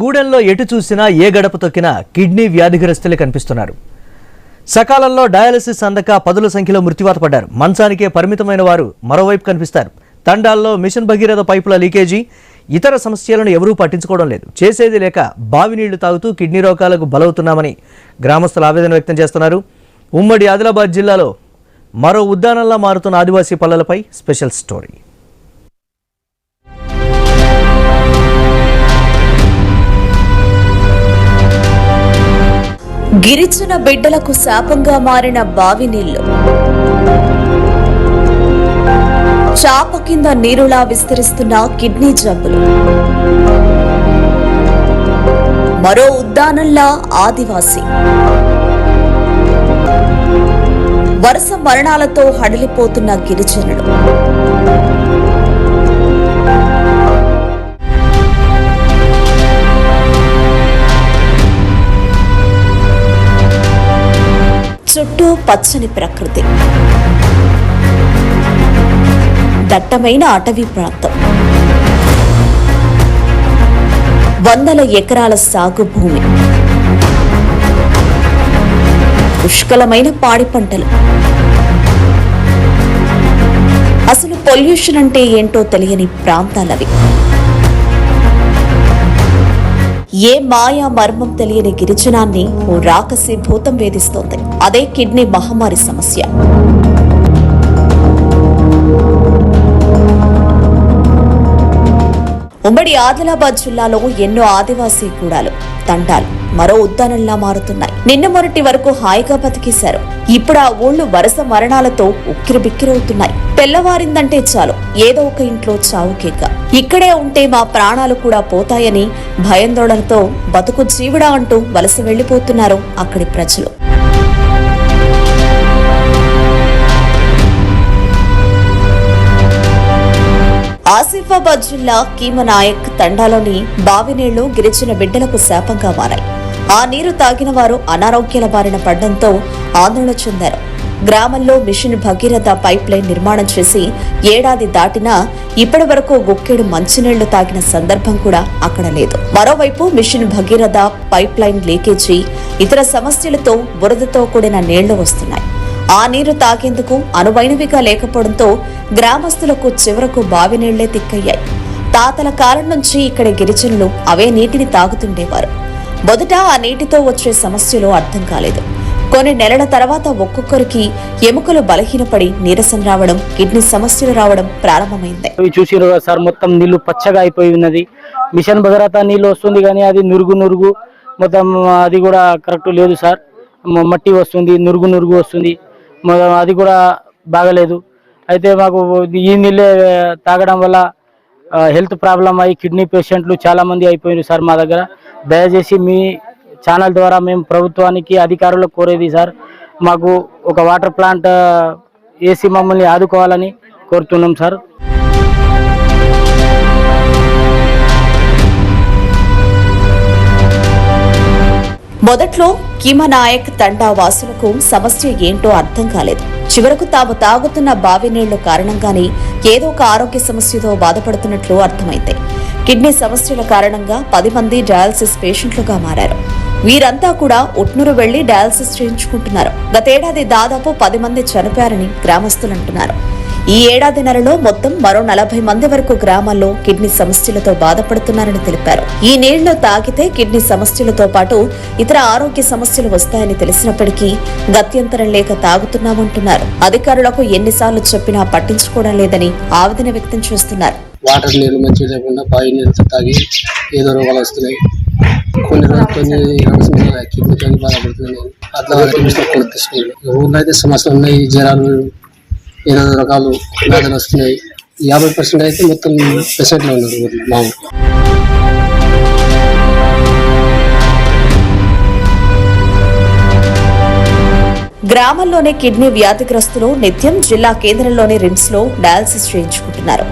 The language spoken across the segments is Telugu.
గూడెంలో ఎటు చూసినా ఏ గడప తొక్కినా కిడ్నీ వ్యాధిగ్రస్తులే కనిపిస్తున్నారు. సకాలంలో డయాలసిస్ అందక పదుల సంఖ్యలో మృత్యువాత పడ్డారు. మంచానికే పరిమితమైన వారు మరోవైపు కనిపిస్తారు. తండాల్లో మిషన్ భగీరథ పైపుల లీకేజీ, ఇతర సమస్యలను ఎవరూ పట్టించుకోవడం లేదు. చేసేది లేక బావి నీళ్లు తాగుతూ కిడ్నీ రోగాలకు బలవుతున్నామని గ్రామస్తులు ఆవేదన వ్యక్తం చేస్తున్నారు. ఉమ్మడి ఆదిలాబాద్ జిల్లాలో మరో ఉద్యానంలా మారుతున్న ఆదివాసీ పల్లెలపై స్పెషల్ స్టోరీ. గిరిజన బిడ్డలకు శాపంగా మారిన బావి నీళ్లు, చాప కింద నీరులా విస్తరిస్తున్న కిడ్నీ జబ్బులు, మరో ఉద్దానంలా ఆదివాసీ, వరుస మరణాలతో హడలిపోతున్న గిరిజనులు. చుట్టూ పచ్చని ప్రకృతి, దట్టమైన అటవీ ప్రాంతం, వందల ఎకరాల సాగు భూమి, పుష్కలమైన పాడి పంటలు. అసలు పొల్యూషన్ అంటే ఏంటో తెలియని ప్రాంతాలవి. ఏ మాయా మర్మం తెలియని గిరిజనాన్ని ఓ రాకసి భూతం వేధిస్తోంది. అదే కిడ్నీ మహమ్మారి సమస్య. ఉమ్మడి ఆదిలాబాద్ జిల్లాలో ఎన్నో ఆదివాసీ గూడాలు, తండాలు మరో ఉద్దానంలా మారుతున్నాయి. నిన్న మొన్నటి వరకు హాయిగా బతికేశారు. ఇప్పుడు ఆ ఊళ్లు వరుస మరణాలతో ఉక్కిరిబిక్కిరవుతున్నాయి. తెల్లవారిందంటే చాలు ఏదో ఒక ఇంట్లో చావుకేక. ఇక్కడే ఉంటే మా ప్రాణాలు కూడా పోతాయని భయాందోళనతో బతుకు జీవుడా అంటూ వలస వెళ్లిపోతున్నారు అక్కడి ప్రజలు. ఆసిఫాబాద్ జిల్లా కీమనాయక్ తండాలోని బావి నీళ్లు గిరిజన బిడ్డలకు శాపంగా మారాయి. ఆ నీరు తాగిన వారు అనారోగ్యాల బారిన పడడంతో ఆందోళన చెందారు. గ్రామంలో మిషన్ భగీరథ పైప్ లైన్ నిర్మాణం చేసి ఏడాది దాటినా ఇప్పటి వరకు గుక్కెడు మంచినీళ్లు తాగిన సందర్భం కూడా అక్కడ లేదు. మరోవైపు mission Bhagiratha pipeline leakage, ఇతర సమస్యలతో బురదతో కూడిన నీళ్లు వస్తున్నాయి. ఆ నీరు తాగేందుకు అనువైనవిగా లేకపోవడంతో గ్రామస్తులకు చివరకు బావి నీళ్లే తిక్కయ్యాయి. తాతల కాలం నుంచి ఇక్కడి గిరిజనులు అవే నీటిని తాగుతుండేవారు. మొదట ఆ నీటితో వచ్చే సమస్యలు అర్థం కాలేదు. కొన్ని నెలల తర్వాత ఒక్కొక్కరికి ఎముకలు బలహీనపడి నీరసం రావడం, కిడ్నీ సమస్యలు రావడం ప్రారంభమైంది. చూసిరు సార్, మొత్తం నీళ్లు పచ్చగా అయిపోయి ఉన్నది. మిషన్ భగీరథ నీళ్లు వస్తుంది కానీ అది నురుగు మొత్తం అది కూడా కరెక్ట్ లేదు సార్. మట్టి వస్తుంది, నురుగు వస్తుంది, అది కూడా బాగలేదు. అయితే మాకు ఈ నీళ్ళే తాగడం వల్ల హెల్త్ ప్రాబ్లం అయ్యి కిడ్నీ పేషెంట్లు చాలా మంది అయిపోయారు సార్ మా దగ్గర. దయచేసి మీ ఛానల్ ద్వారా మేము ప్రభుత్వానికి అధికారులకు కోరేది సార్, మాకు ఒక వాటర్ ప్లాంట్ వేసి మమ్మల్ని ఆదుకోవాలని కోరుతున్నాం సార్. మొదట్లో కీమనాయక్ తండా వాసులకు సమస్య ఏంటో అర్థం కాలేదు. చివరకు తాము తాగుతున్న బావి నీళ్లు కారణంగానే ఏదో ఒక ఆరోగ్య సమస్యతో బాధపడుతున్నట్లు అర్థమైంది. కిడ్నీ సమస్యల కారణంగా 10 మంది డయాలసిస్ పేషెంట్లుగా మారారు. వీరంతా కూడా ఉట్నూరు వెళ్లి డయాలసిస్ చేయించుకుంటున్నారు. గతేడాది దాదాపు 10 మంది చనిపోయారని గ్రామస్తులు అంటున్నారు. ఈ ఏడాదిన్నరలో మొత్తం మరో 40 మంది వరకు గ్రామాల్లో కిడ్నీ సమస్యలతో బాధపడుతున్నారని తెలిపారు. ఈ నీళ్లు తాగితే కిడ్నీ సమస్యలతో పాటు ఇతర ఆరోగ్య సమస్యలు వస్తాయని తెలిసినప్పటికీ గత్యంతరం లేక తాగుతున్నామంటున్నారు. అధికారులకు ఎన్నిసార్లు చెప్పినా పట్టించుకోవడం లేదని ఆవేదన వ్యక్తం చేస్తున్నారు. వాటర్ నీళ్ళు మంచిగా లేకుండా బావి నీళ్ళతో తాగి ఏదో రోగాలు వస్తున్నాయి. కొన్ని కిడ్నీతో బాధపడుతున్నాయి. అట్లా తీసుకున్నాను. ఊళ్ళో అయితే సమస్యలు ఉన్నాయి, జ్వరాలు, ఏదో రకాలు వ్యాధులు వస్తున్నాయి. 50% అయితే మొత్తం పేషెంట్లు ఉన్నారు మామూలు. గ్రామంలోని కిడ్నీ వ్యాధిగ్రస్తులు నిత్యం జిల్లా కేంద్రంలోని రిమ్స్ లో డయాలసిస్ చేయించుకుంటున్నారు.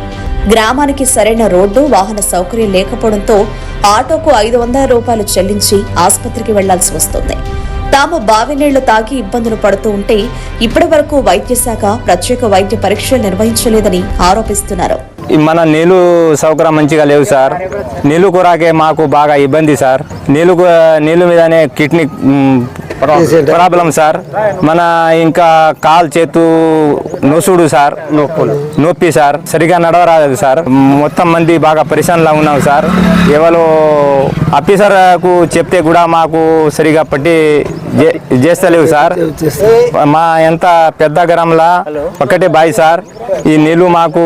గ్రామానికి సరైన రోడ్డు, వాహన సౌకర్యం లేకపోవడంతో ఆటోకు 500 రూపాయలు చెల్లించి ఆసుపత్రికి వెళ్లాల్సి వస్తోంది. తాము బావి నీళ్లు తాగి ఇబ్బందులు పడుతూ ఉంటే ఇప్పటి వరకు వైద్య శాఖ ప్రత్యేక వైద్య పరీక్షలు నిర్వహించలేదని ఆరోపిస్తున్నారు. మన నీళ్ళు సౌకర్యం మంచిగా లేవు సార్. నీళ్ళు కూరాకే మాకు బాగా ఇబ్బంది సార్. నీళ్ళు మీదనే కిడ్నీ ప్రాబ్లం సార్. మన ఇంకా కాలు చేతు నొసుడు సార్, నొప్పి సార్, సరిగా నడవరాదు సార్. మొత్తం మంది బాగా పరిశానలా ఉన్నాం సార్. ఎవరో ఆఫీసర్కు చెప్తే కూడా మాకు సరిగా పట్టి చేస్తలేవు సార్. మా ఎంత పెద్ద గ్రామంలో ఒకటే బాయ్ సార్. ఈ నీళ్ళు మాకు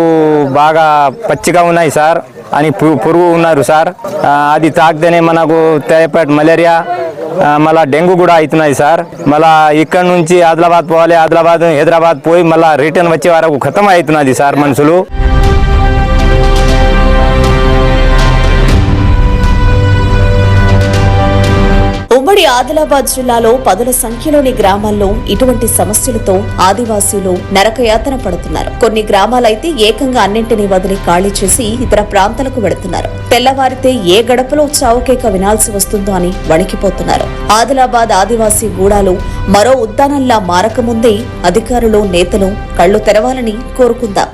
బాగా పచ్చిగా ఉన్నాయి సార్ అని పురుగు ఉన్నారు సార్. అది తాగితేనే మనకు టైఫాయిడ్, మలేరియా, మళ్ళీ డెంగ్యూ కూడా అవుతున్నాయి సార్. మళ్ళీ ఇక్కడ నుంచి ఆదిలాబాద్ పోవాలి, ఆదిలాబాద్ హైదరాబాద్ పోయి మళ్ళీ రిటర్న్ వచ్చే వరకు ఖతం అవుతున్నది సార్ మనుషులు. ఉమ్మడి ఆదిలాబాద్ జిల్లాలో పదుల సంఖ్యలోని గ్రామాల్లో ఇటువంటి సమస్యలతో ఆదివాసీలు నరకయాతన పడుతున్నారు. కొన్ని గ్రామాలైతే ఏకంగా అన్నింటినీ వదిలి ఖాళీ చేసి ఇతర ప్రాంతాలకు వెళుతున్నారు. తెల్లవారితే ఏ గడపలో చావుకేక వినాల్సి వస్తుందో అని వణికిపోతున్నారు. ఆదిలాబాద్ ఆదివాసీ గూడాలు మరో ఉద్దానంలా మారకముందే అధికారులు, నేతలు కళ్లు తెరవాలని కోరుకుందాం.